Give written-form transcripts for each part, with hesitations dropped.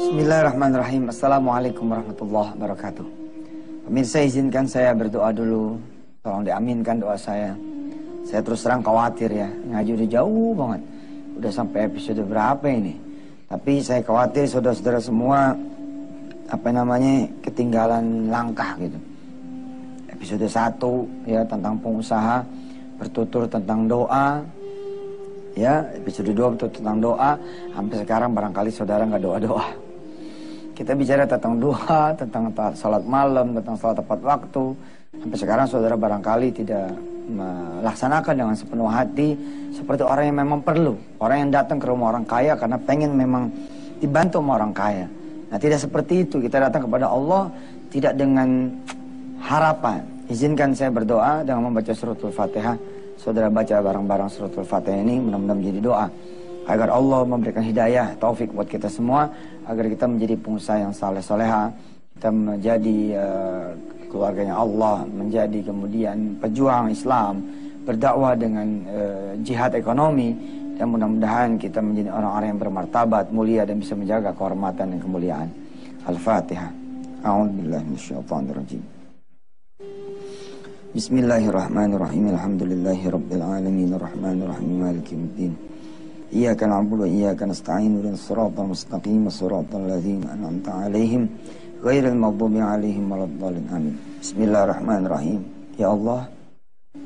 Bismillahirrahmanirrahim. Assalamualaikum warahmatullahi wabarakatuh. Pemirsa, izinkan saya berdoa dulu. Tolong diaminkan doa saya. Saya terus terang khawatir ya, ngaji udah jauh banget. Udah sampai episode berapa ini. Tapi saya khawatir saudara-saudara semua ketinggalan langkah gitu. Episode 1 ya tentang pengusaha, bertutur tentang doa. Ya, episode 2 bertutur tentang doa. Sampai sekarang barangkali saudara nggak doa-doa. Kita bicara tentang doa, tentang salat malam, tentang salat tepat waktu. Sampai sekarang saudara barangkali tidak melaksanakan dengan sepenuh hati seperti orang yang memang perlu. Orang yang datang ke rumah orang kaya karena pengen memang dibantu sama orang kaya. Nah, tidak seperti itu. Kita datang kepada Allah tidak dengan harapan. Izinkan saya berdoa dengan membaca suratul Fatihah. Saudara baca bareng-bareng suratul Fatihah ini, mudah-mudahan menjadi doa agar Allah memberikan hidayah, taufik buat kita semua, agar kita menjadi pengusaha yang saleh-soleha, kita menjadi keluarganya Allah, menjadi kemudian pejuang Islam, berdakwah dengan jihad ekonomi, dan mudah-mudahan kita menjadi orang-orang yang bermartabat, mulia, dan bisa menjaga kehormatan dan kemuliaan. Al-Fatihah. A'udzubillahi minasyaitonirrajim. Bismillahirrahmanirrahim. Alhamdulillahirabbil alamin, arrahmanirrahim, maliki yaumiddin. Iyyaka na'budu wa iyyaka nasta'in, ihdinas siratal mustaqim, siratal ladzina an'amta 'alaihim ghairil maghdubi 'alaihim waladdallin. Amin. Bismillahirrahmanirrahim. Ya Allah,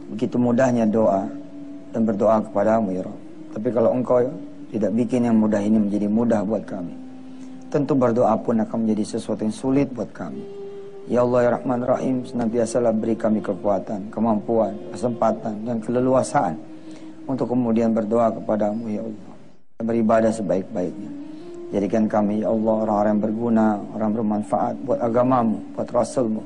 begitu mudahnya doa dan berdoa kepadamu ya Rabb. Tapi kalau Engkau tidak bikin yang mudah ini menjadi mudah buat kami, tentu berdoa pun akan menjadi sesuatu yang sulit buat kami. Ya Allah ya Rahman Rahim, senantiasalah beri kami kekuatan, kemampuan, kesempatan, dan keleluasaan untuk kemudian berdoa kepadamu ya Allah, beribadah sebaik-baiknya. Jadikan kami ya Allah orang-orang yang berguna, orang bermanfaat buat agamamu, buat Rasulmu,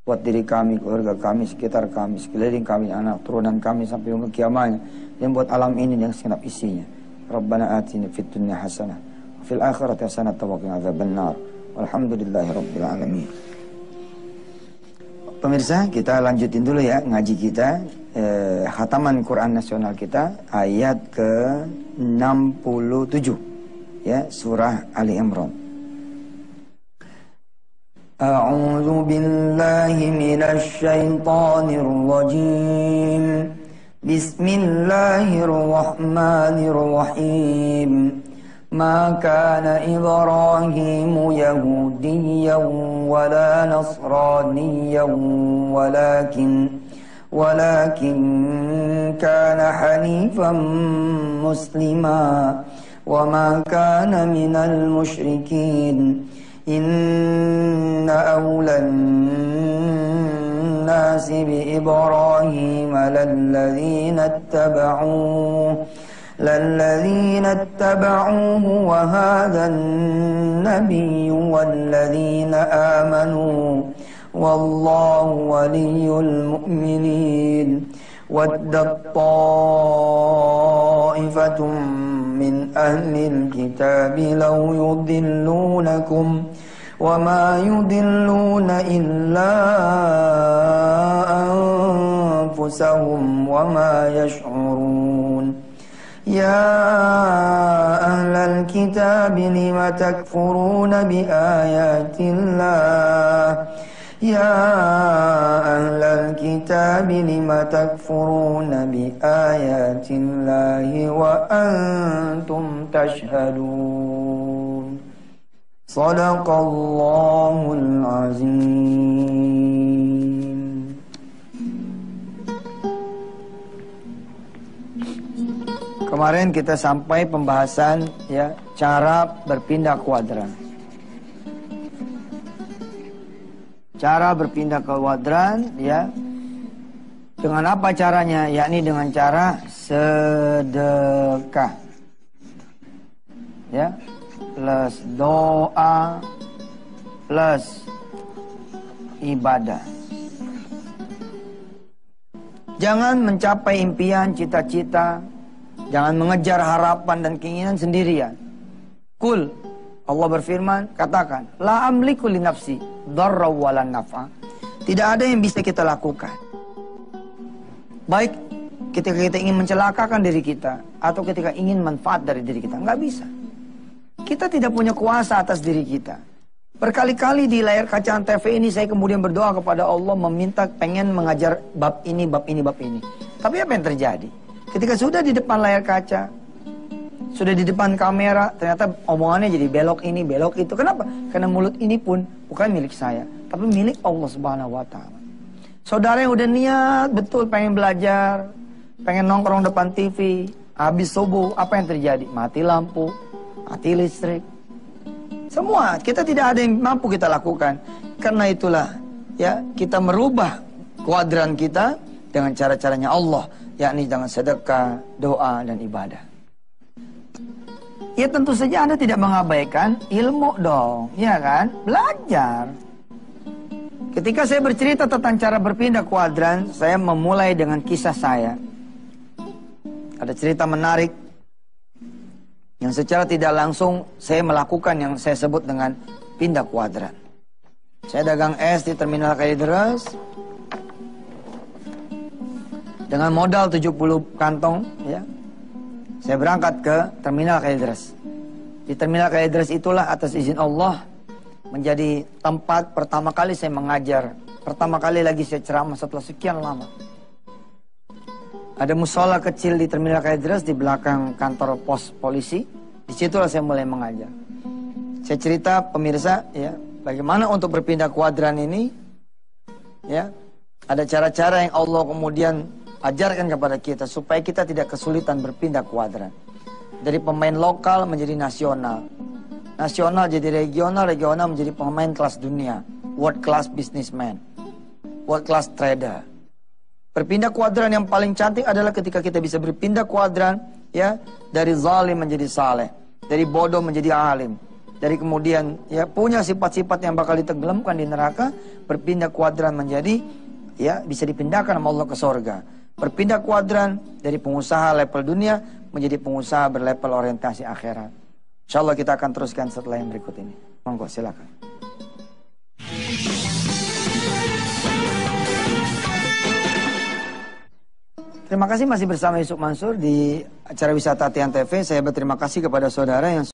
buat diri kami, keluarga kami, sekitar kami, sekeliling kami, anak turunan kami sampai umur kiamatnya, dan buat alam ini yang segenap isinya. Rabbana atina fid dunya hasanah wa fil akhirati hasanah wa qina adzabannar. Walhamdulillahirabbil alamin. Pemirsa, kita lanjutin dulu ya ngaji kita, khataman Quran nasional kita, ayat ke-67 ya, surah Ali Imran. A'udzu billahi minasy syaithanir rajim. Bismillahirrahmanirrahim. Ma kana Ibrahim Yahudiyyan wala Nasraniyyan walakin kana hanifan muslima wa ma kana minal musyrikin. Inna awlan nasi bi Ibrahim للذين اتبعوه وهذا النبي والذين آمنوا والله ولي المؤمنين ودت طائفة من أهل الكتاب لو يضلونكم وما يضلون إلا أنفسهم وما يشعرون. يا أهل الكتاب لم تكفرون بآيات الله يا أهل الكتاب لم تكفرون بآيات الله وأنتم تشهدون. صدق الله العظيم. Kemarin kita sampai pembahasan ya cara berpindah kuadran. Cara berpindah ke kuadran ya. Dengan apa caranya? Yakni dengan cara sedekah. Ya. Plus doa plus ibadah. Jangan mencapai impian, cita-cita, jangan mengejar harapan dan keinginan sendirian. Kul, Allah berfirman, katakan, la amliku li nafsi dharra wala naf'a. Tidak ada yang bisa kita lakukan, baik ketika kita ingin mencelakakan diri kita atau ketika ingin manfaat dari diri kita, nggak bisa. kita tidak punya kuasa atas diri kita. Berkali-kali di layar kaca TV ini saya kemudian berdoa kepada Allah meminta pengen mengajar bab ini, bab ini, bab ini. Tapi apa yang terjadi? Ketika sudah di depan layar kaca, sudah di depan kamera, ternyata omongannya jadi belok ini, belok itu. Kenapa? Karena mulut ini pun bukan milik saya, tapi milik Allah Subhanahu wa Ta'ala. Saudara yang udah niat betul pengen belajar, pengen nongkrong depan TV, habis subuh, apa yang terjadi? Mati lampu, mati listrik. Semua, kita tidak ada yang mampu kita lakukan. Karena itulah, ya, kita merubah kuadran kita dengan cara-caranya Allah, yakni dengan sedekah, doa, dan ibadah. Ya tentu saja Anda tidak mengabaikan ilmu dong, ya kan? Belajar. Ketika saya bercerita tentang cara berpindah kuadran, saya memulai dengan kisah saya. Ada cerita menarik yang secara tidak langsung saya melakukan yang saya sebut dengan pindah kuadran. Saya dagang es di Terminal Kalideres dengan modal 70 kantong, ya. Saya berangkat ke Terminal Kalideres. Di Terminal Kalideres itulah atas izin Allah menjadi tempat pertama kali saya mengajar. Pertama kali lagi saya ceramah setelah sekian lama. Ada musola kecil di Terminal Kalideres di belakang kantor pos polisi. Disitulah saya mulai mengajar. Saya cerita pemirsa, ya, bagaimana untuk berpindah kuadran ini, ya, ada cara-cara yang Allah kemudian ajarkan kepada kita supaya kita tidak kesulitan berpindah kuadran. Dari pemain lokal menjadi nasional, nasional jadi regional, regional menjadi pemain kelas dunia, world class businessman, world class trader. Berpindah kuadran yang paling cantik adalah ketika kita bisa berpindah kuadran, ya, dari zalim menjadi saleh, dari bodoh menjadi alim, dari kemudian, ya, punya sifat-sifat yang bakal ditenggelamkan di neraka, berpindah kuadran menjadi, ya, bisa dipindahkan sama Allah ke surga. Berpindah kuadran dari pengusaha level dunia menjadi pengusaha berlevel orientasi akhirat. Insyaallah kita akan teruskan setelah yang berikut ini. Monggo silakan. Terima kasih masih bersama Yusuf Mansur di acara Wisata Tian TV. Saya berterima kasih kepada saudara yang